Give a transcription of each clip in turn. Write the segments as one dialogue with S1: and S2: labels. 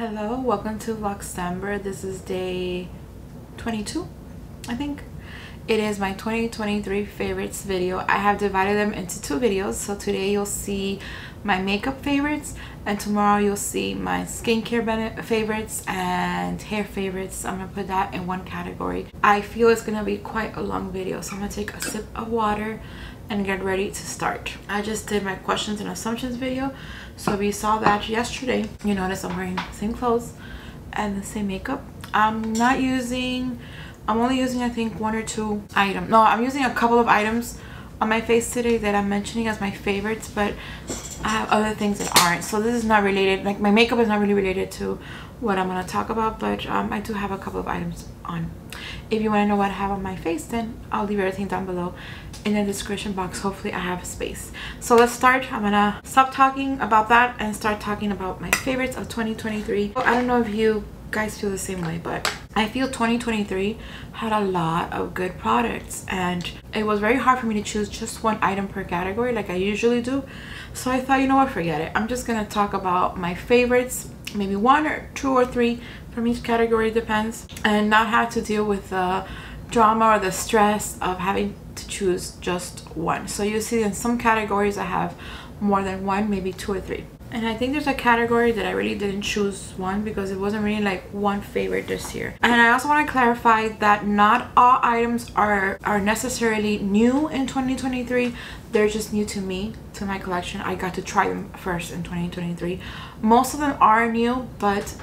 S1: Hello, welcome to Vlogcember. This is day 22, I think. It is my 2023 favorites video. I have divided them into two videos. So today you'll see my makeup favorites and tomorrow you'll see my skincare favorites and hair favorites. I'm gonna put that in one category. I feel it's gonna be quite a long video, so I'm gonna take a sip of water and get ready to start. I just did my questions and assumptions video, so if you saw that yesterday, you notice I'm wearing the same clothes and the same makeup. I'm only using I think one or two items. No, I'm using a couple of items on my face today that I'm mentioning as my favorites, but I have other things that aren't, so this is not related. Like, my makeup is not really related to what I'm going to talk about, but I do have a couple of items on. If you want to know what I have on my face, then I'll leave everything down below in the description box. Hopefully I have space. So let's start. I'm gonna stop talking about that and start talking about my favorites of 2023. I don't know if you guys feel the same way, but I feel 2023 had a lot of good products and it was very hard for me to choose just one item per category like I usually do. So I thought, you know what, forget it. I'm just gonna talk about my favorites, maybe one or two or three from each category, depends, and not have to deal with the drama or the stress of having to choose just one. So you see in some categories I have more than one, maybe two or three. And I think there's a category that I really didn't choose one because it wasn't really like one favorite this year. And I also want to clarify that not all items are necessarily new in 2023. They're just new to me, to my collection. I got to try them first in 2023. Most of them are new, but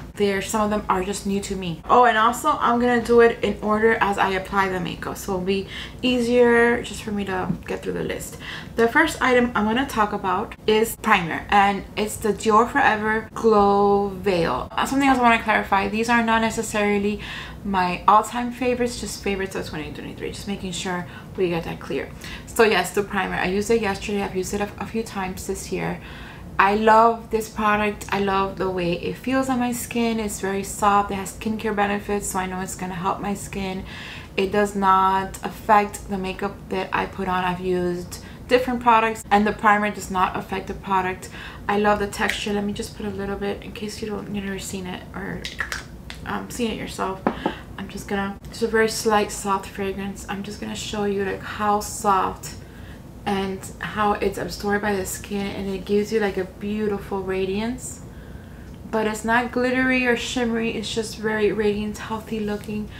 S1: some of them are just new to me. Oh, and also I'm gonna do it in order as I apply the makeup, so it'll be easier just for me to get through the list. The first item I'm gonna talk about is primer, and it's the Dior Forever Glow Veil. Something else I want to clarify: these are not necessarily my all-time favorites, just favorites of 2023, just making sure we get that clear. So yes, the primer, I used it yesterday. I've used it a few times this year. I love this product. I love the way it feels on my skin. It's very soft. It has skincare benefits, so I know it's gonna help my skin. It does not affect the makeup that I put on. I've used different products and the primer does not affect the product. I love the texture. Let me just put a little bit in case you've never seen it or seen it yourself. I'm just gonna, it's a very slight soft fragrance. I'm just gonna show you like how soft and how it's absorbed by the skin, and it gives you like a beautiful radiance, but it's not glittery or shimmery. It's just very radiant, healthy looking.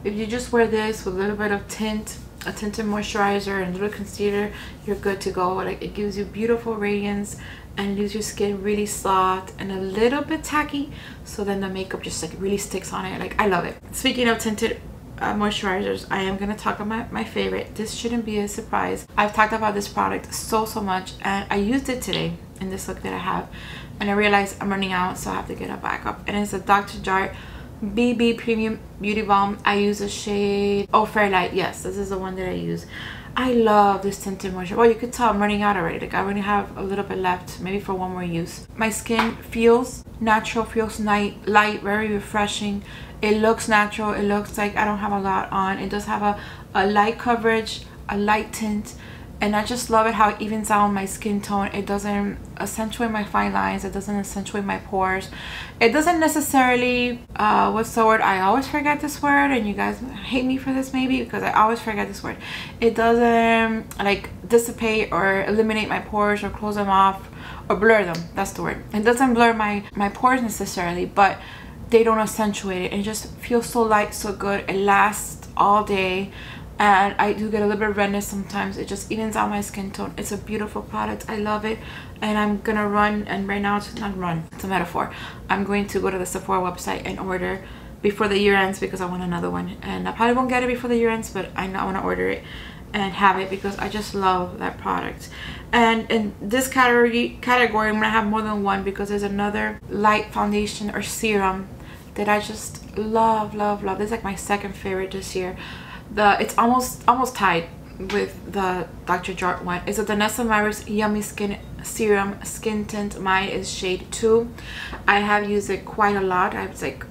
S1: If you just wear this with a little bit of tint, a tinted moisturizer and a little concealer, you're good to go. Like, it gives you beautiful radiance and leaves your skin really soft and a little bit tacky, so then the makeup just like really sticks on it. Like, I love it. Speaking of tinted moisturizers, I am gonna talk about my favorite. This shouldn't be a surprise. I've talked about this product so much, and I used it today in this look that I have, and I realized I'm running out, so I have to get a backup. And it's a Dr. Jart BB Premium Beauty Balm. I use the shade Fairlight. Yes, this is the one that I use. I love this tinted moisturizer. Well, you could tell I'm running out already. Like, I only have a little bit left, maybe for one more use. My skin feels natural, feels light, very refreshing. It looks natural. It looks like I don't have a lot on. It does have a light coverage, a light tint, and I just love it how it evens out my skin tone. It doesn't accentuate my fine lines. It doesn't accentuate my pores. It doesn't necessarily, what's the word? I always forget this word, and you guys hate me for this maybe because I always forget this word. It doesn't like dissipate or eliminate my pores or close them off or blur them. That's the word. It doesn't blur my pores necessarily, but they don't accentuate it. It just feels so light, so good. It lasts all day. And I do get a little bit of redness sometimes. It just evens out my skin tone. It's a beautiful product. I love it. And I'm gonna run, and right now it's not run, it's a metaphor. I'm going to go to the Sephora website and order before the year ends because I want another one. And I probably won't get it before the year ends, but I know I want to order it and have it because I just love that product. And in this category I'm gonna have more than one because there's another light foundation or serum that I just love. This is like my second favorite this year. It's almost tied with the Dr. Jart one. It's a Danessa Myricks Yummy Skin Serum Skin Tint. Mine is shade 2. I have used it quite a lot. I was like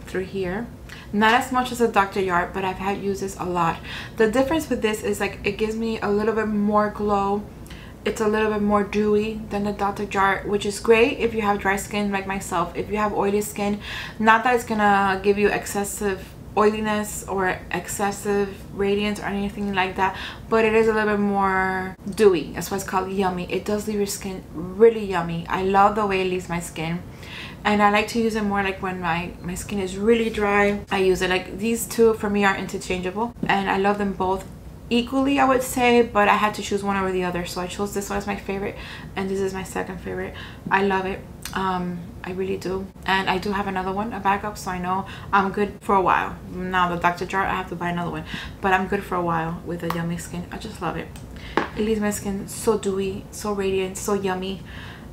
S1: through here. Not as much as a Dr. Jart, but I've had used this a lot. The difference with this is like it gives me a little bit more glow it's a little bit more dewy than the Dr. Jart, which is great if you have dry skin like myself. If you have oily skin, not that it's gonna give you excessive oiliness or excessive radiance or anything like that, but it is a little bit more dewy. That's why it's called yummy. It does leave your skin really yummy. I love the way it leaves my skin, and I like to use it more like when my skin is really dry. I use it. Like these two for me are interchangeable, and I love them both equally, I would say, but I had to choose one over the other, so I chose this one as my favorite, and this is my second favorite. I love it. I really do, and I do have another one, a backup, so I know I'm good for a while. Now the Dr. Jart, I have to buy another one, but I'm good for a while with the yummy skin. I just love it. It leaves my skin so dewy, so radiant, so yummy,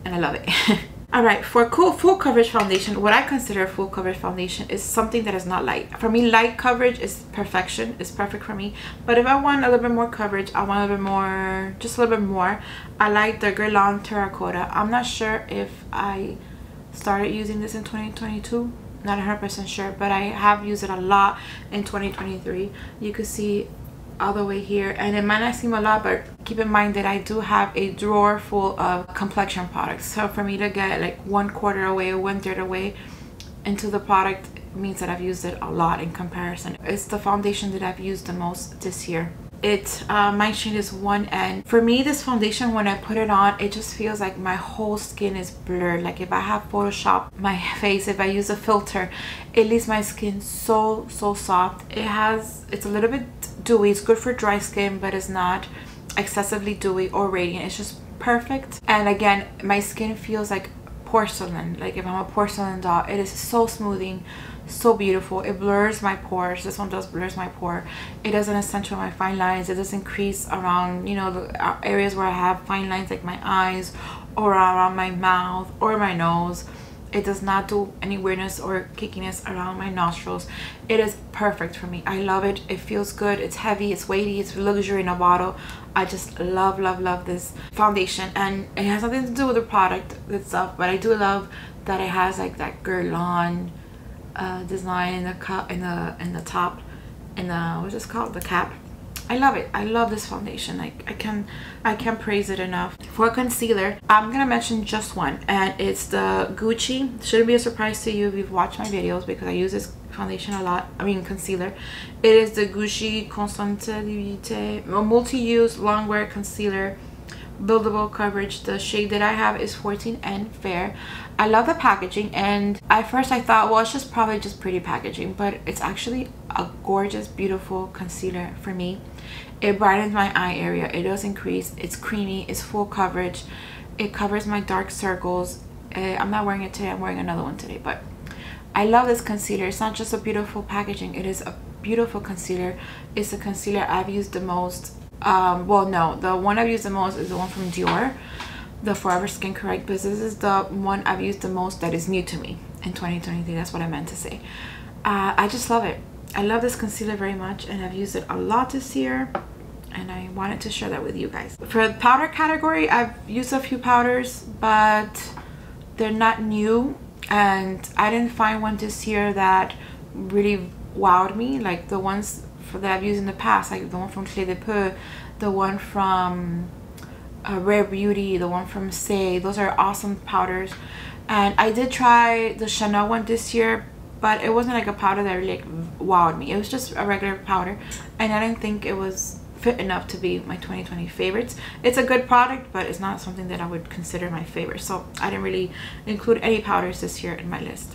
S1: and I love it. All right, for cool full coverage foundation, what I consider a full coverage foundation is something that is not light. For me, light coverage is perfection. It's perfect for me. But if I want a little bit more coverage, I want a little bit more, just a little bit more, I like the Guerlain Terracotta. I'm not sure if I started using this in 2022. Not 100% sure, but I have used it a lot in 2023. You could see all the way here, and it might not seem a lot, but keep in mind that I do have a drawer full of complexion products. So for me to get like 1/4 away or 1/3 away into the product means that I've used it a lot in comparison. It's the foundation that I've used the most this year. My shade is 1N. For me, this foundation, when I put it on, it just feels like my whole skin is blurred. Like if I have Photoshop my face, if I use a filter, it leaves my skin so soft. It's a little bit dewy. It's good for dry skin, but it's not excessively dewy or radiant. It's just perfect. And again, my skin feels like porcelain. Like if I'm a porcelain doll, it is so smoothing, so beautiful. It blurs my pores. This one does blurs my pore. It doesn't accentuate my fine lines. It doesn't crease around, you know, the areas where I have fine lines, like my eyes or around my mouth or my nose. It does not do any weirdness or kickiness around my nostrils. It is perfect for me. I love it. It feels good. It's heavy, it's weighty, it's luxury in a bottle. I just love this foundation, and it has nothing to do with the product itself, but I do love that it has like that Guerlain design in the cup, in the top, in the, what's this called, the cap. I love it. I love this foundation. Like I can't praise it enough. For concealer, I'm gonna mention just one, and it's the Gucci. Shouldn't be a surprise to you if you've watched my videos, because I use this foundation a lot. I mean concealer. It is the Gucci SimplyDeeBeauty multi-use long wear concealer, buildable coverage. The shade that I have is 14N Fair. I love the packaging, and at first I thought, well, it's just probably just pretty packaging, but it's actually a gorgeous, beautiful concealer for me. It brightens my eye area. It does increase. It's creamy. It's full coverage. It covers my dark circles. I'm not wearing it today. I'm wearing another one today, but I love this concealer. It's not just a beautiful packaging. It is a beautiful concealer. It's the concealer I've used the most. Well, no, the one I've used the most is the one from Dior, the Forever Skin Correct, but this is the one I've used the most that is new to me in 2023. That's what I meant to say. I just love it. I love this concealer very much, and I've used it a lot this year, and I wanted to share that with you guys. For the powder category, I've used a few powders, but they're not new, and I didn't find one this year that really wowed me like the ones that I've used in the past, like the one from Clé de Peu, the one from Rare Beauty, the one from Say. Those are awesome powders. And I did try the Chanel one this year, but it wasn't like a powder that really like wowed me. It was just a regular powder, and I didn't think it was fit enough to be my 2020 favorites. It's a good product, but it's not something that I would consider my favorite, so I didn't really include any powders this year in my list.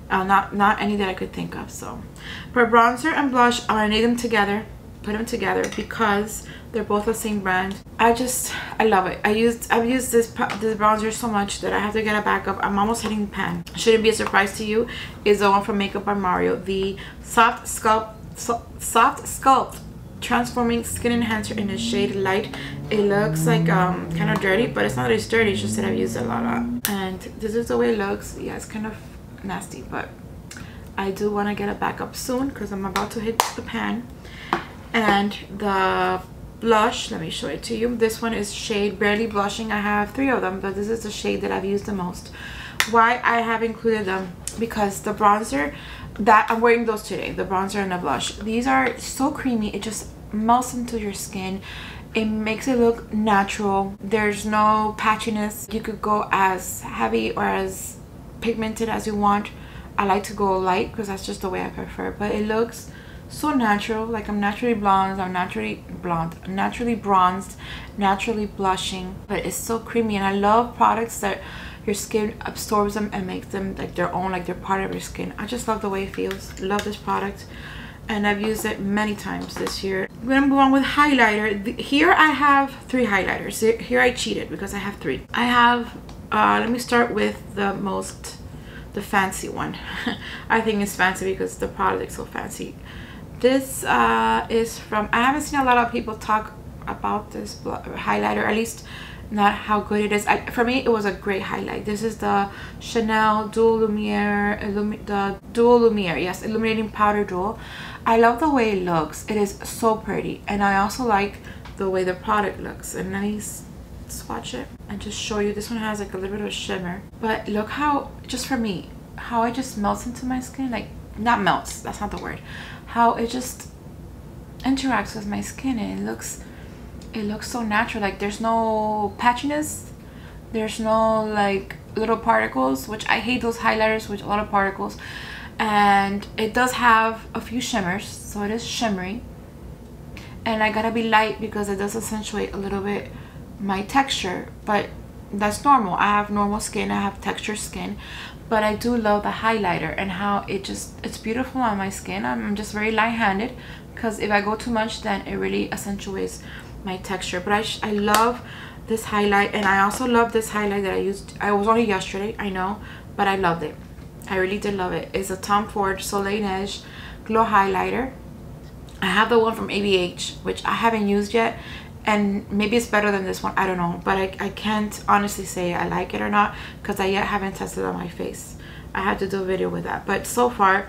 S1: Not any that I could think of. So for bronzer and blush, I'm gonna need them together, put them together, because they're both the same brand. I love it. I've used this bronzer so much that I have to get a backup. I'm almost hitting the pan. Shouldn't be a surprise to you. Is the one from Makeup by Mario, the soft sculpt transforming skin enhancer in the shade Light. It looks like kind of dirty, but it's not as dirty. It's just that I've used it a lot. And this is the way it looks. Yeah, it's kind of nasty, but I do want to get a backup soon because I'm about to hit the pan. And the blush, let me show it to you. This one is shade Barely Blushing. I have 3 of them, but this is the shade that I've used the most. Why I have included them, because the bronzer that I'm wearing, those today, the bronzer and the blush, these are so creamy. It just melts into your skin. It makes it look natural. There's no patchiness. You could go as heavy or as pigmented as you want. I like to go light because that's just the way I prefer, but it looks so natural. Like I'm naturally blonde, I'm naturally bronzed, naturally blushing, but it's so creamy. And I love products that your skin absorbs them and makes them like their own, like they're part of your skin. I just love the way it feels. Love this product, and I've used it many times this year. I'm gonna move on with highlighter. Here I have 3 highlighters. Here I cheated because I have 3. I have let me start with the fancy one. I think it's fancy because the product is so fancy. This is from, I haven't seen a lot of people talk about this highlighter, at least not how good it is. For me, it was a great highlight. This is the Chanel Dual Lumière, the Dual Lumière, yes, Illuminating Powder Dual. I love the way it looks. It is so pretty, and I also like the way the product looks. And let me swatch it and just show you. This one has like a little bit of shimmer, but look how, just for me, how it just melts into my skin. Like, not melts, that's not the word, how it just interacts with my skin, and it looks so natural. Like there's no patchiness, there's no like little particles, which I hate those highlighters with a lot of particles. And it does have a few shimmers, so it is shimmery, and I gotta be light because it does accentuate a little bit my texture, but that's normal. I have normal skin, I have textured skin, but I do love the highlighter and how it's beautiful on my skin. I'm just very light-handed because if I go too much, then it really accentuates my texture. But I love this highlight, and I also love this highlight that I used. I was only yesterday, I know, but I loved it. I really did love it. It's a Tom Ford Soleil Neige Glow Highlighter. I have the one from ABH, which I haven't used yet, and maybe it's better than this one, I don't know, but I can't honestly say I like it or not because I yet haven't tested it on my face. I had to do a video with that, but so far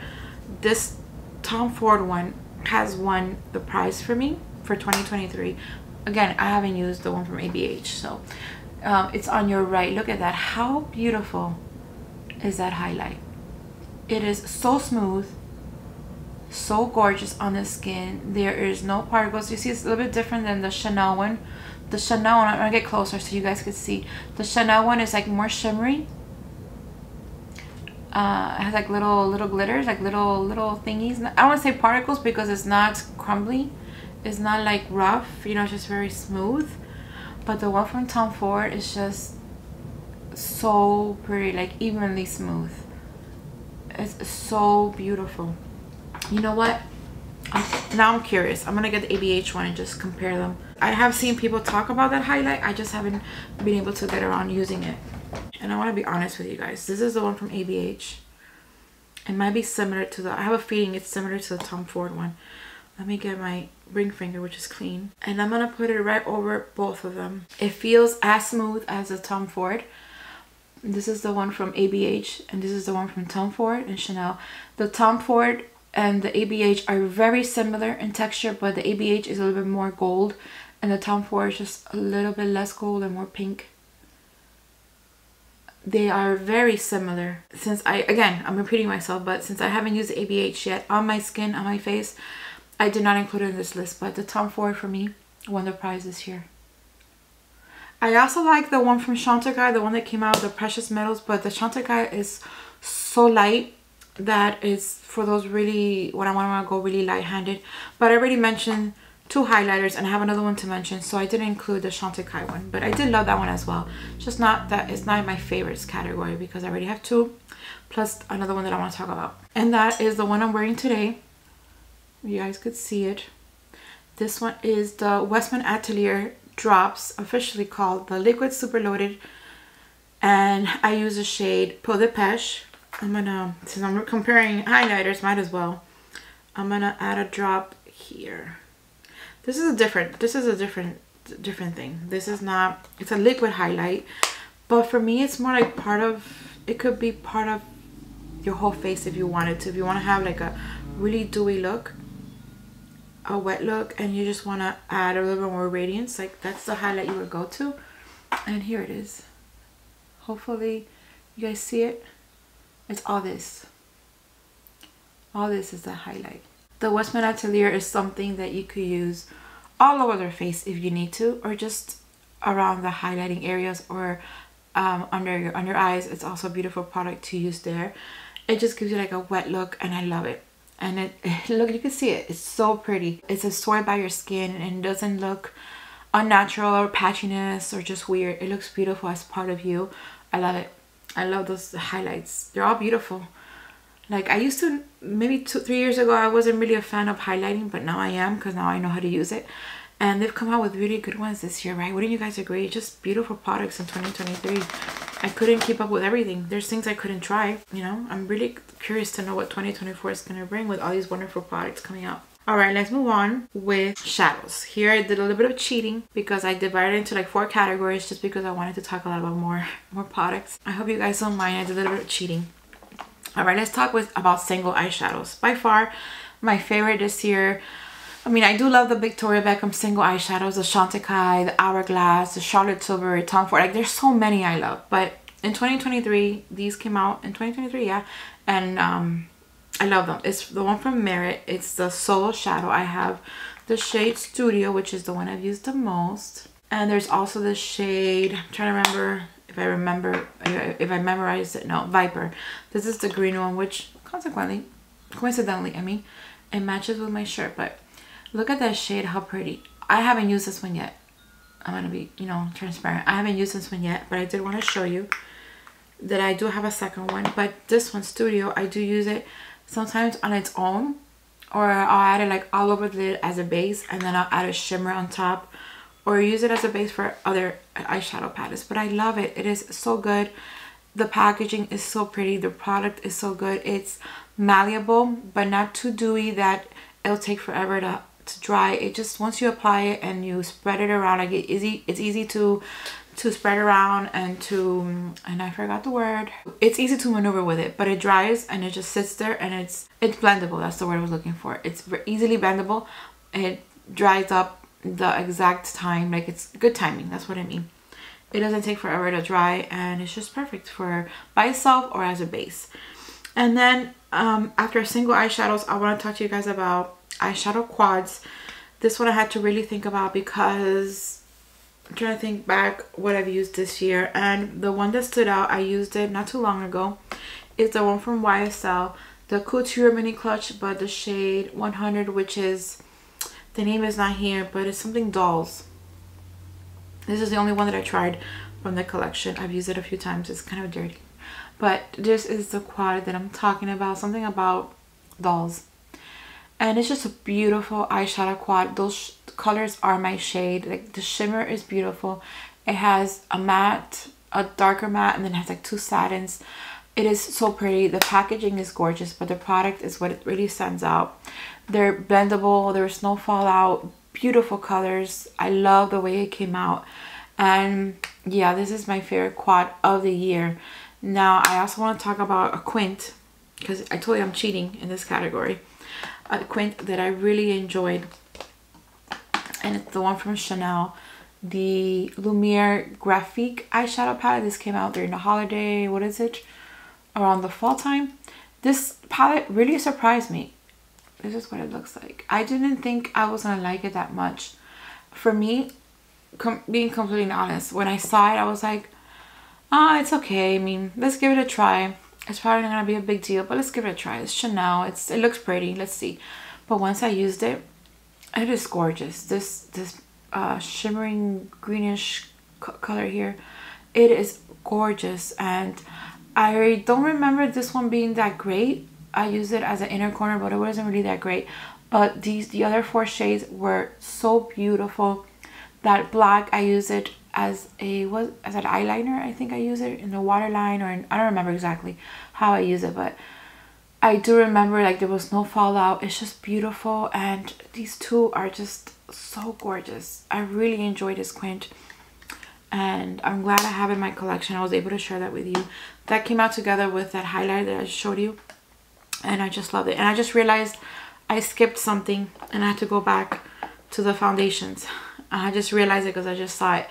S1: this Tom Ford one has won the prize for me for 2023. Again, I haven't used the one from ABH, so it's on your right. Look at that. How beautiful is that highlight? It is so smooth, so gorgeous on the skin. There is no particles. You see, it's a little bit different than the Chanel one. The Chanel one, I'm gonna get closer so you guys can see. The Chanel one is like more shimmery. It has like little glitters, like little thingies. I don't want to say particles because it's not crumbly. It's not like rough, you know, it's just very smooth. But the one from Tom Ford is just so pretty, like evenly smooth. It's so beautiful. You know what? Now I'm curious. I'm gonna get the ABH one and just compare them. I have seen people talk about that highlight. I just haven't been able to get around using it. And I want to be honest with you guys. This is the one from ABH. It might be similar to the, I have a feeling it's similar to the Tom Ford one. Let me get my ring finger, which is clean, and I'm gonna put it right over both of them. It feels as smooth as the Tom Ford. This is the one from ABH, and this is the one from Tom Ford and Chanel. The Tom Ford and the ABH are very similar in texture, but the ABH is a little bit more gold, and the Tom Ford is just a little bit less gold and more pink. They are very similar. Since I'm repeating myself, but since I haven't used the ABH yet on my skin, on my face, I did not include it in this list, but the Tom Ford for me won the prize this year. I also like the one from Chantecaille, the one that came out, the Precious Metals, but the Chantecaille is so light that is for those really, when I want to go really light-handed. But I already mentioned 2 highlighters, and I have another one to mention, so I didn't include the Chantecaille one, but I did love that one as well. Just not that it's not in my favorites category because I already have 2, plus another one that I want to talk about. And that is the one I'm wearing today. You guys could see it. This one is the Westman Atelier Drops, officially called the Liquid Super Loaded, and I use the shade Peau de Pêche. I'm gonna, since I'm comparing highlighters, might as well. I'm gonna add a drop here. This is a different thing. This is not, it's a liquid highlight, but for me it's more like part of, it could be part of your whole face if you wanted to. If you want to have like a really dewy look, a wet look, and you just want to add a little bit more radiance, like that's the highlight you would go to. And here it is. Hopefully you guys see it. It's all this. All this is the highlight. The Westman Atelier is something that you could use all over their face if you need to, or just around the highlighting areas, or under your eyes. It's also a beautiful product to use there. It just gives you like a wet look, and I love it. And it look, you can see it, it's so pretty. It's absorbed by your skin and it doesn't look unnatural or patchiness or just weird. It looks beautiful as part of you. I love it. I love those highlights. They're all beautiful. Like, I used to, maybe 2-3 years ago, I wasn't really a fan of highlighting, but now I am, because now I know how to use it. And they've come out with really good ones this year, right? Wouldn't you guys agree? Just beautiful products in 2023. I couldn't keep up with everything. There's things I couldn't try, you know? I'm really curious to know what 2024 is going to bring with all these wonderful products coming out. All right, let's move on with shadows. Here I did a little bit of cheating because I divided it into like 4 categories just because I wanted to talk a lot about more products. I hope you guys don't mind. I did a little bit of cheating. All right, let's talk about single eyeshadows. By far, my favorite this year. I mean, I do love the Victoria Beckham single eyeshadows, the Chantecaille, the Hourglass, the Charlotte Tilbury, Tom Ford. Like, there's so many I love. But in 2023, these came out in 2023, yeah. And I love them. It's the one from Merit. It's the Solo Shadow. I have the shade Studio, which is the one I've used the most. And there's also the shade, I'm trying to remember if I memorized it. No, Viper. This is the green one, which coincidentally, I mean, it matches with my shirt. But look at that shade, how pretty. I haven't used this one yet. I'm gonna be, you know, transparent. I haven't used this one yet, but I did want to show you that I do have a second one. But this one, Studio, I do use it sometimes on its own, or I'll add it like all over the lid as a base, and then I'll add a shimmer on top, or use it as a base for other eyeshadow palettes. But I love it. It is so good. The packaging is so pretty. The product is so good. It's malleable, but not too dewy that it'll take forever to dry. It just, once you apply it and you spread it around, like it's easy to spread around and I forgot the word. It's easy to maneuver with it, but it dries and it just sits there, and it's blendable. That's the word I was looking for. It's easily blendable. It dries up the exact time, like it's good timing. That's what I mean. It doesn't take forever to dry, and it's just perfect for by itself or as a base. And then after single eyeshadows, I want to talk to you guys about eyeshadow quads. This one I had to really think about because I'm trying to think back what I've used this year, and the one that stood out, I used it not too long ago, is the one from YSL, the Couture Mini Clutch, but the shade 100, which is, the name is not here, but it's something Dolls. This is the only one that I tried from the collection. I've used it a few times. It's kind of dirty, but this is the quad that I'm talking about, something about Dolls. And it's just a beautiful eyeshadow quad. Those colors are my shade. Like, the shimmer is beautiful. It has a matte, a darker matte, and then it has like 2 satins. It is so pretty. The packaging is gorgeous, but the product is what it really stands out. They're blendable. There's no fallout. Beautiful colors. I love the way it came out. And yeah, this is my favorite quad of the year. Now, I also want to talk about a quint, because I told you I'm cheating in this category. A quint that I really enjoyed, and it's the one from Chanel, the Lumière Graphique eyeshadow palette. This came out during the holiday, what is it, around the fall time. This palette really surprised me. This is what it looks like. I didn't think I was gonna like it that much. For me, being completely honest, when I saw it, I was like, ah, it's okay. I mean, let's give it a try. It's probably not gonna be a big deal, but let's give it a try. It's Chanel. It looks pretty. Let's see. But once I used it, it is gorgeous. This shimmering greenish color here, it is gorgeous. And I don't remember this one being that great. I used it as an inner corner, but it wasn't really that great. But the other 4 shades were so beautiful. That black, I use it as an eyeliner. I think I use it in the waterline, or I don't remember exactly how I use it, but I do remember like there was no fallout. It's just beautiful, and these 2 are just so gorgeous. I really enjoyed this quint, and I'm glad I have it in my collection. I was able to share that with you. That came out together with that highlighter that I showed you, and I just love it. And I just realized I skipped something, and I had to go back to the foundations. I just realized it because I just saw it.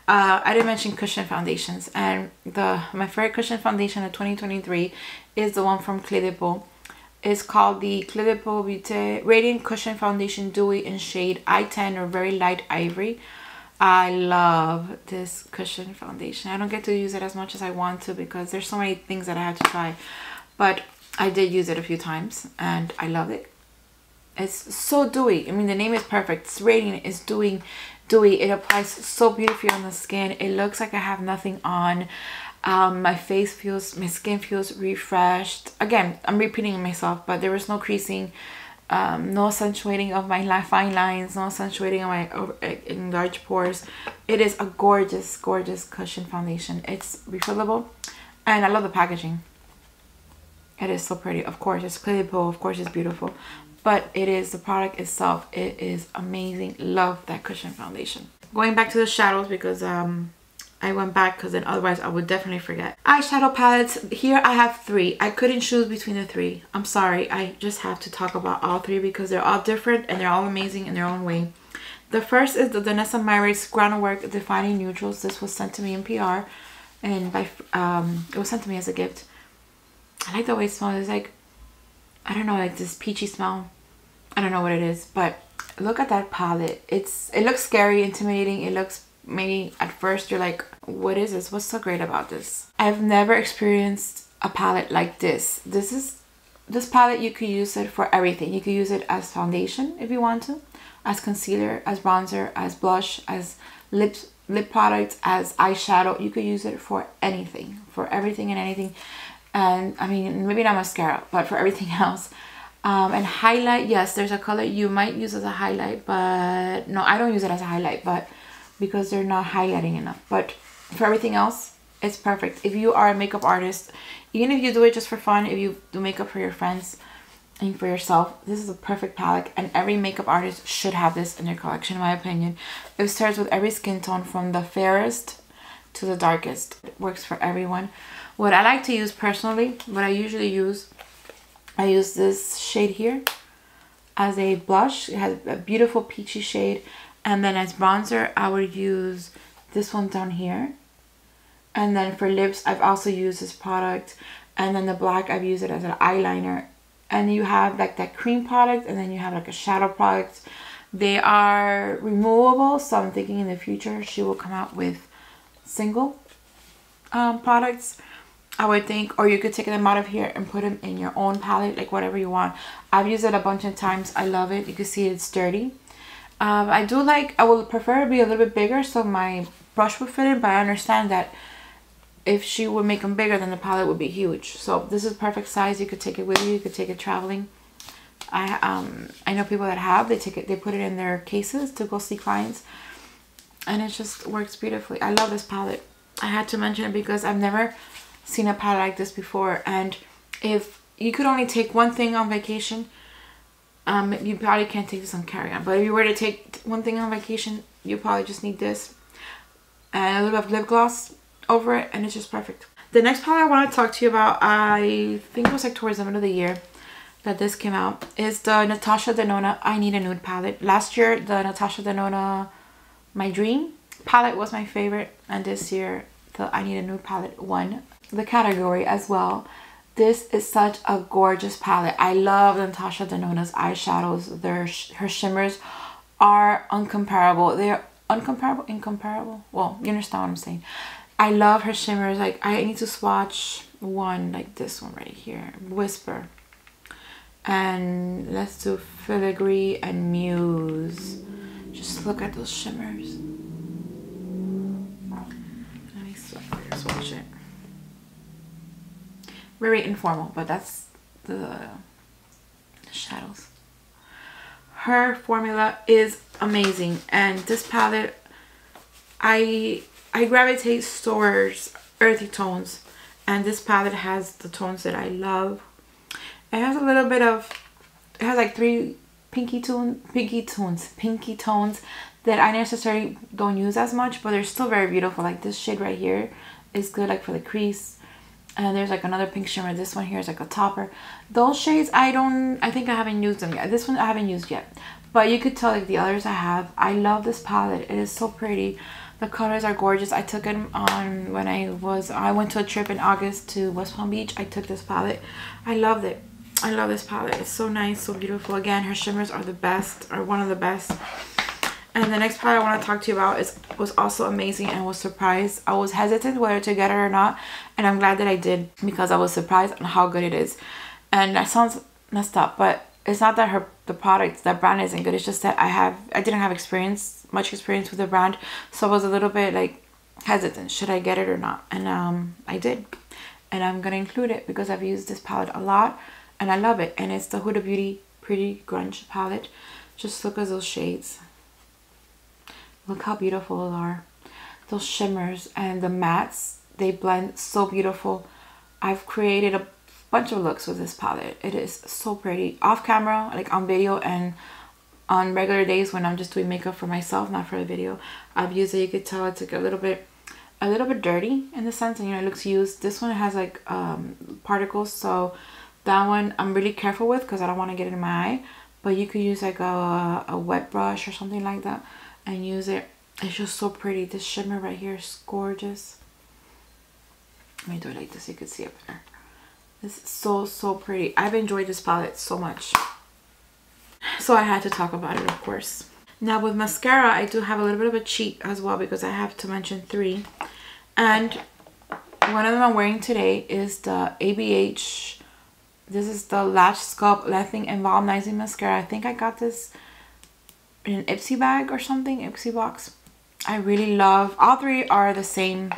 S1: I didn't mention cushion foundations, and my favorite cushion foundation of 2023 is the one from Clé de Peau. It's called the SimplyDeeBeauty Radiant Cushion Foundation Dewy in shade I-10 or very light ivory. I love this cushion foundation. I don't get to use it as much as I want to because there's so many things that I have to try, but I did use it a few times and I love it. It's so dewy. I mean, the name is perfect. It's radiant. It's dewy. It applies so beautifully on the skin. It looks like I have nothing on. My skin feels refreshed. Again, I'm repeating myself, but there was no creasing, no accentuating of my fine lines, no accentuating of my enlarged pores. It is a gorgeous, gorgeous cushion foundation. It's refillable, and I love the packaging. It is so pretty. Of course, it's SimplyDeeBeauty. Of course, it's beautiful. But it is, the product itself, it is amazing. Love that cushion foundation. Going back to the shadows because I went back because then otherwise I would definitely forget. Eyeshadow palettes. Here I have 3. I couldn't choose between the 3. I'm sorry. I just have to talk about all 3 because they're all different and they're all amazing in their own way. The first is the Danessa Myricks Groundwork Defining Neutrals. This was sent to me in PR and it was sent to me as a gift. I like the way it smells. It's like, I don't know, like this peachy smell. I don't know what it is, but look at that palette. It looks scary, intimidating. It looks, maybe at first you're like, what is this? What's so great about this? I've never experienced a palette like this. This palette, you could use it for everything. You could use it as foundation if you want to, as concealer, as bronzer, as blush, as lip products, as eyeshadow. You could use it for anything, for everything and anything. And I mean, maybe not mascara, but for everything else. And highlight, yes, there's a color you might use as a highlight, but no, I don't use it as a highlight, but because they're not highlighting enough. But for everything else, it's perfect. If you are a makeup artist, even if you do it just for fun, if you do makeup for your friends and for yourself, this is a perfect palette, and every makeup artist should have this in their collection, in my opinion. It starts with every skin tone from the fairest to the darkest. It works for everyone. What I like to use personally, what I usually use, I use this shade here as a blush. It has a beautiful peachy shade. And then as bronzer, I would use this one down here. And then for lips, I've also used this product. And then the black, I've used it as an eyeliner. And you have like that cream product, and then you have like a shadow product. They are removable, so I'm thinking in the future she will come out with single products, I would think, or you could take them out of here and put them in your own palette, like whatever you want. I've used it a bunch of times. I love it. You can see it's sturdy. I would prefer it be a little bit bigger so my brush would fit in, but I understand that if she would make them bigger, then the palette would be huge. So this is perfect size. You could take it with you. You could take it traveling. I know people that have, they put it in their cases to go see clients, and it just works beautifully. I love this palette. I had to mention it because I've never seen a palette like this before, and if you could only take one thing on vacation, you probably can't take this on carry-on, but if you were to take one thing on vacation, you probably just need this and a little bit of lip gloss over it, and it's just perfect. The next palette I want to talk to you about, I think it was like towards the middle of the year that this came out, is the Natasha Denona I Need a Nude palette. Last year, the Natasha Denona My Dream palette was my favorite, and this year the I Need a Nude palette won the category as well. This is such a gorgeous palette. I love Natasha Denona's eyeshadows. Her shimmers are uncomparable. They're incomparable. Well, you understand what I'm saying. I love her shimmers. Like, I need to swatch one, like this one right here, Whisper. And let's do Filigree and Muse. Just look at those shimmers. Let me swatch it. Very informal, but that's the shadows. Her formula is amazing, and this palette, I gravitate towards earthy tones, and this palette has the tones that I love. It has a little bit of, it has like 3 pinky tones that I necessarily don't use as much, but they're still very beautiful. Like this shade right here is good, like for the crease. And there's like another pink shimmer. This one here is like a topper. Those shades, I think I haven't used them yet. This one I haven't used yet. But you could tell like the others I have. I love this palette. It is so pretty. The colors are gorgeous. I took it on when I went to a trip in August to West Palm Beach. I took this palette. I loved it. I love this palette. It's so nice, so beautiful. Again, her shimmers are the best, or one of the best. And the next palette I want to talk to you about was also amazing and was surprised. I was hesitant whether to get it or not, and I'm glad that I did because I was surprised on how good it is. And that sounds messed up, but it's not that the product, that brand isn't good. It's just that I didn't have much experience with the brand, so I was a little bit like hesitant. Should I get it or not? And I did, and I'm gonna include it because I've used this palette a lot and I love it. And it's the Huda Beauty Pretty Grunge palette. Just look at those shades. Look how beautiful they are. Those shimmers and the mattes, they blend so beautiful. I've created a bunch of looks with this palette. It is so pretty. Off camera, like on video, and on regular days when I'm just doing makeup for myself, not for the video, I've used it. You could tell it's like a little bit dirty in the sense, and you know, it looks used. This one has like particles, so that one I'm really careful with because I don't want to get it in my eye. But you could use like a wet brush or something like that and use it. It's just so pretty. This shimmer right here is gorgeous. Let me do it like this so you can see up there. This is so pretty. I've enjoyed this palette so much, so I had to talk about it, of course. Now with mascara, I do have a little bit of a cheat as well because I have to mention 3, and one of them I'm wearing today is the ABH. This is the Lash Sculpt Lengthening and Volumizing Mascara. I think I got this in an Ipsy bag or something, Ipsy box. I really love, all 3 are the same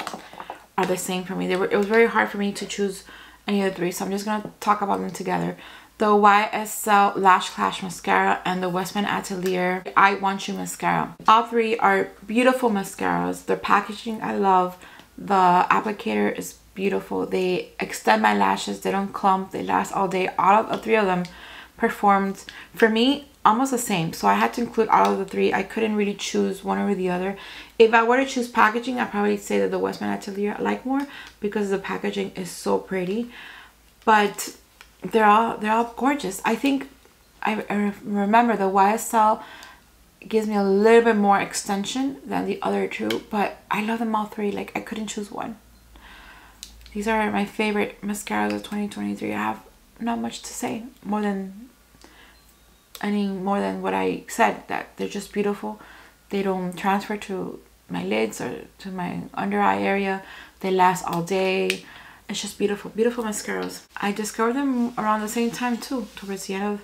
S1: for me. It was very hard for me to choose any of the 3, so I'm just gonna talk about them together. The YSL Lash Clash Mascara and the Westman Atelier I Want You Mascara. All 3 are beautiful mascaras. Their packaging I love. The applicator is beautiful. They extend my lashes. They don't clump. They last all day. All of the 3 of them performed for me almost the same, so I had to include all of the 3. I couldn't really choose one over the other. If I were to choose packaging, I'd probably say that the Westman Atelier I like more because the packaging is so pretty. But they're all gorgeous. I think I remember the YSL gives me a little bit more extension than the other 2, but I love them all 3. Like, I couldn't choose one. These are my favorite mascaras of 2023. I have not much to say more than what I said, that they're just beautiful. They don't transfer to my lids or to my under eye area. They last all day. It's just beautiful mascaras. I discovered them around the same time too, towards the end of,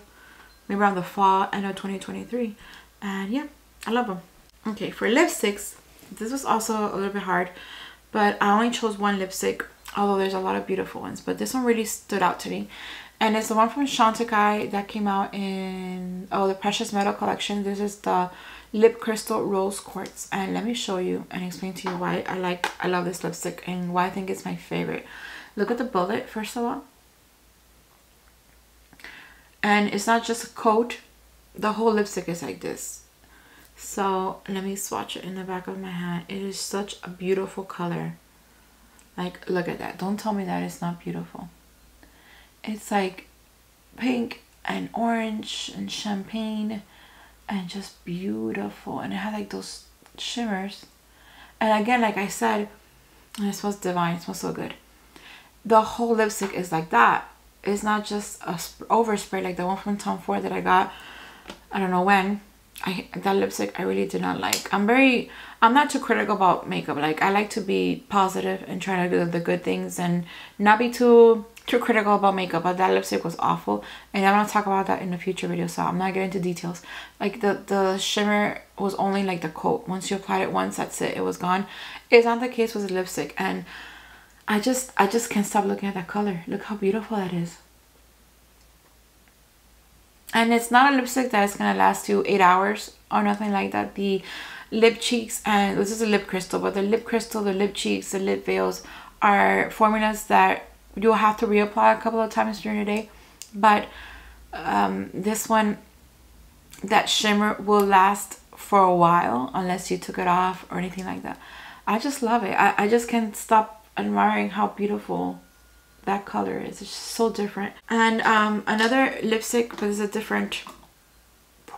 S1: maybe around the fall, end of 2023. And yeah, I love them. Okay, for lipsticks, this was also a little bit hard, but I only chose one lipstick, although there's a lot of beautiful ones, but this one really stood out to me. And it's the one from Chantecaille that came out in, the Precious Metal collection. This is the Lip Crystal Rose Quartz. And let me show you and explain to you why I love this lipstick and why I think it's my favorite. Look at the bullet, first of all. And it's not just a coat. The whole lipstick is like this. So let me swatch it in the back of my hand. It is such a beautiful color. Like, look at that. Don't tell me that it's not beautiful. It's like pink and orange and champagne and just beautiful. And it has like those shimmers. And again, like I said, it smells divine. It smells so good. The whole lipstick is like that. It's not just a overspray like the one from Tom Ford that I got, I don't know when. That lipstick I really did not like. I'm not too critical about makeup. Like, I like to be positive and try to do the good things and not be too critical about makeup. But that lipstick was awful, and I'm gonna talk about that in a future video, so I'm not getting into details. Like, the shimmer was only like the coat. Once you applied it once, that's it, it was gone. It's not the case with the lipstick, and I just can't stop looking at that color. Look how beautiful that is. And it's not a lipstick that is gonna last you 8 hours or nothing like that. The lip cheeks, and this is a lip crystal, but the lip crystal, the lip cheeks, the lip veils are formulas that you'll have to reapply a couple of times during the day. But this one, that shimmer will last for a while unless you took it off or anything like that. I just love it. I just can't stop admiring how beautiful that color is. It's just so different. And another lipstick, but it's a different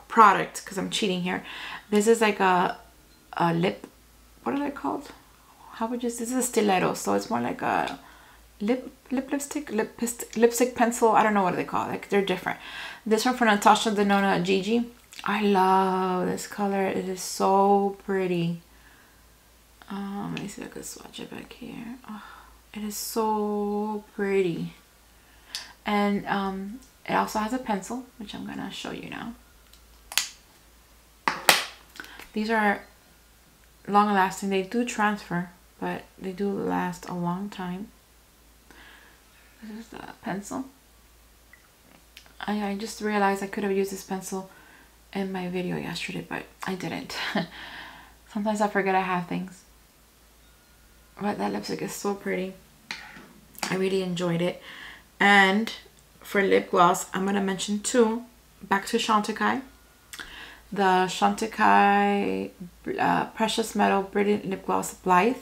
S1: product because I'm cheating here. This is like a lip, what are they called? How would you, this is a stiletto, so it's more like a lipstick pencil. I don't know what they call it. Like, they're different. This one from Natasha Denona Gigi. I love this color. It is so pretty. Let me see if I could swatch it back here. Oh, it is so pretty. And it also has a pencil, which I'm gonna show you now. These are long lasting. They do transfer, but they do last a long time. This is the pencil. I just realized I could have used this pencil in my video yesterday, but I didn't. Sometimes I forget I have things. But that lipstick is so pretty. I really enjoyed it. And for lip gloss, I'm gonna mention two. Back to Chantecaille. The Chantecaille Precious Metal Brilliant Lip Gloss Blythe.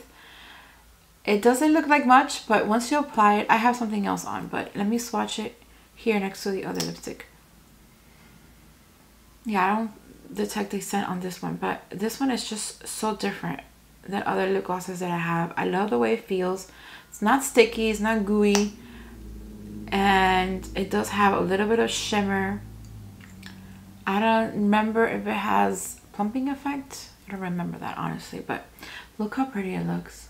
S1: It doesn't look like much, but once you apply it, I have something else on, but let me swatch it here next to the other lipstick. Yeah, I don't detect a scent on this one, but this one is just so different than other lip glosses that I have. I love the way it feels. It's not sticky, it's not gooey, and it does have a little bit of shimmer. I don't remember if it has plumping effect. I don't remember that, honestly, but look how pretty it looks.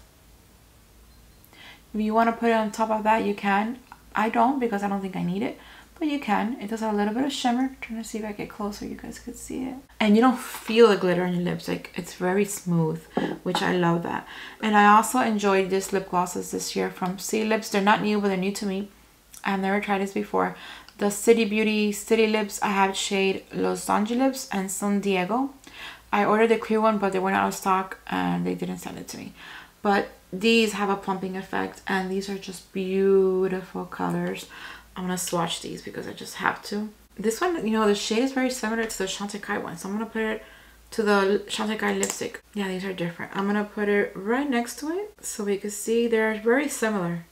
S1: If you want to put it on top of that, you can. I don't, because I don't think I need it, but you can. It does have a little bit of shimmer. I'm trying to see if I get closer, you guys could see it. And you don't feel the glitter on your lips. Like, it's very smooth, which I love that. And I also enjoyed this lip glosses this year from C Lips. They're not new, but they're new to me. I've never tried this before. The City Beauty City Lips, I have shade Los Angeles and San Diego. I ordered the clear one, but they went out of stock and they didn't send it to me. But these have a plumping effect, and these are just beautiful colors. I'm gonna swatch these because I just have to. This one, you know, the shade is very similar to the Chantecaille one, so I'm gonna put it to the Chantecaille lipstick. Yeah, these are different. I'm gonna put it right next to it so we can see they're very similar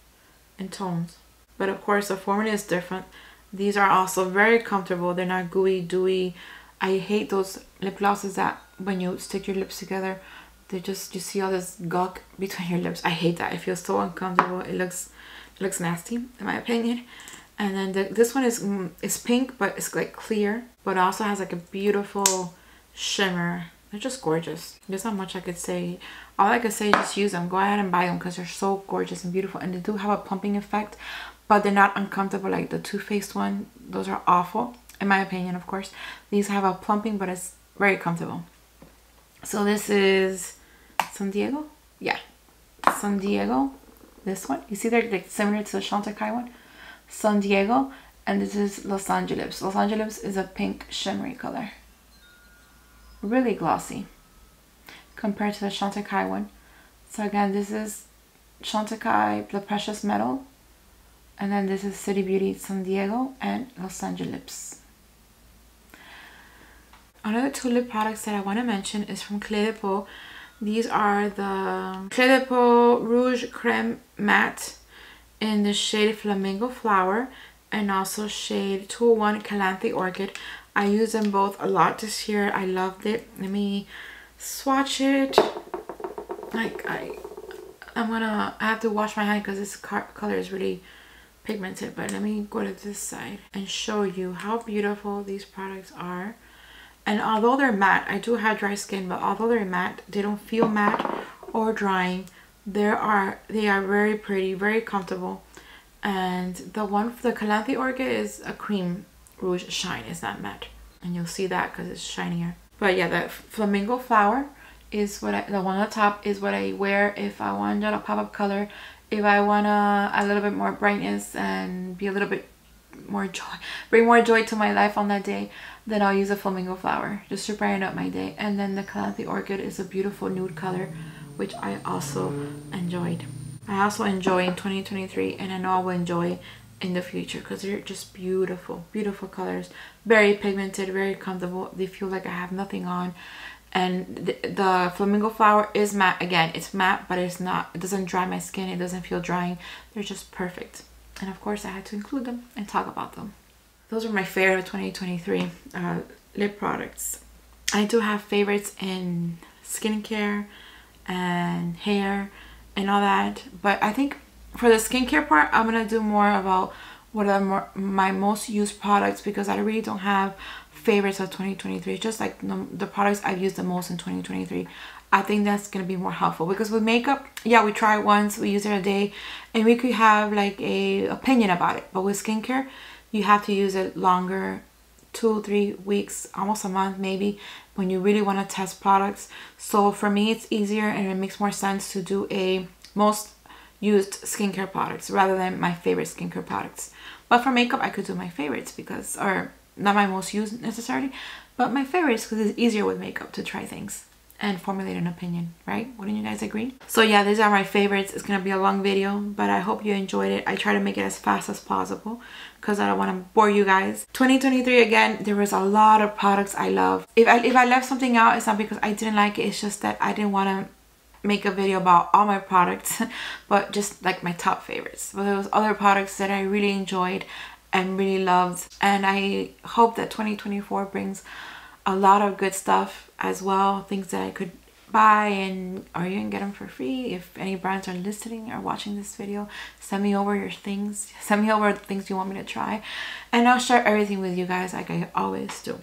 S1: in tones, but of course the formula is different. These are also very comfortable. They're not gooey, dewy. I hate those lip glosses that when you stick your lips together, they just, you see all this gunk between your lips. I hate that. It feels so uncomfortable. It looks nasty, in my opinion. And then this one is pink, but it's like clear, but also has like a beautiful shimmer. They're just gorgeous. There's not much I could say. All I could say is just use them. Go ahead and buy them because they're so gorgeous and beautiful, and they do have a pumping effect, but they're not uncomfortable like the Too Faced one. Those are awful, in my opinion, of course. These have a plumping, but it's very comfortable. So this is San Diego. Yeah, San Diego. This one, you see they're like similar to the Chantecaille one. San Diego, and this is Los Angeles. Los Angeles is a pink shimmery color, really glossy compared to the Chantecaille one. So again, this is Chantecaille, the Precious Metal, and then this is City Beauty San Diego and Los Angeles. Another two lip products that I want to mention is from Clé de Peau. These are the Clé de Peau Rouge Creme Matte in the shade Flamingo Flower and also shade 201 Calanthe Orchid. I use them both a lot this year. I loved it. Let me swatch it. Like I have to wash my hand because this color is really pigmented, but let me go to this side and show you how beautiful these products are. And although they're matte, I do have dry skin, but although they're matte, they don't feel matte or drying. They are very pretty, very comfortable. And the one for the Calanthe Orchid is a cream rouge shine. It's not matte, and you'll see that because it's shinier. But yeah, the Flamingo Flower is what the one on the top is what I wear if I want a pop-up color, if I want a little bit more brightness and be a little bit more joy, bring more joy to my life on that day, then I'll use a Flamingo Flower just to brighten up my day. And then the Calanthe Orchid is a beautiful nude color, which I also enjoyed. I also enjoy in 2023, and I know I will enjoy in the future because they're just beautiful, beautiful colors. Very pigmented, very comfortable. They feel like I have nothing on. And the Flamingo Flower is matte. Again, it's matte, but it doesn't dry my skin. It doesn't feel drying. They're just perfect. And of course, I had to include them and talk about them. Those are my favorite 2023 lip products. I do have favorites in skincare and hair and all that, but I think for the skincare part, I'm gonna do more about what are my most used products, because I really don't have favorites of 2023. It's just like the products I've used the most in 2023. I think that's gonna be more helpful, because with makeup, yeah, we try it once, we use it a day, and we could have like a opinion about it. But with skincare, you have to use it longer, 2-3 weeks, almost a month maybe, when you really want to test products. So for me, it's easier and it makes more sense to do a most used skincare products rather than my favorite skincare products. But for makeup, I could do my favorites, because, or not my most used necessarily, but my favorites, because it's easier with makeup to try things and formulate an opinion, right? Wouldn't you guys agree? So yeah, these are my favorites. It's gonna be a long video, but I hope you enjoyed it. I try to make it as fast as possible because I don't want to bore you guys. 2023, again, there was a lot of products I love. If I left something out, it's not because I didn't like it, it's just that I didn't want to make a video about all my products, but just like my top favorites. But there was other products that I really enjoyed and really loved, and I hope that 2024 brings a lot of good stuff as well, things that I could buy and or you can get them for free. If any brands are listening or watching this video, send me over your things, send me over the things you want me to try, and I'll share everything with you guys like I always do.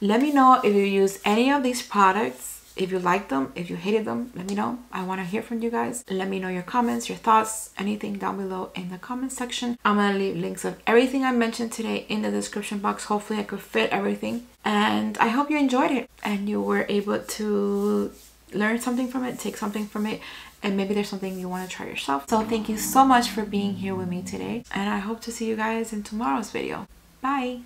S1: Let me know if you use any of these products. If you liked them, if you hated them, let me know. I want to hear from you guys. Let me know your comments, your thoughts, anything down below in the comment section. I'm going to leave links of everything I mentioned today in the description box. Hopefully I could fit everything. And I hope you enjoyed it and you were able to learn something from it, take something from it, and maybe there's something you want to try yourself. So thank you so much for being here with me today. And I hope to see you guys in tomorrow's video. Bye!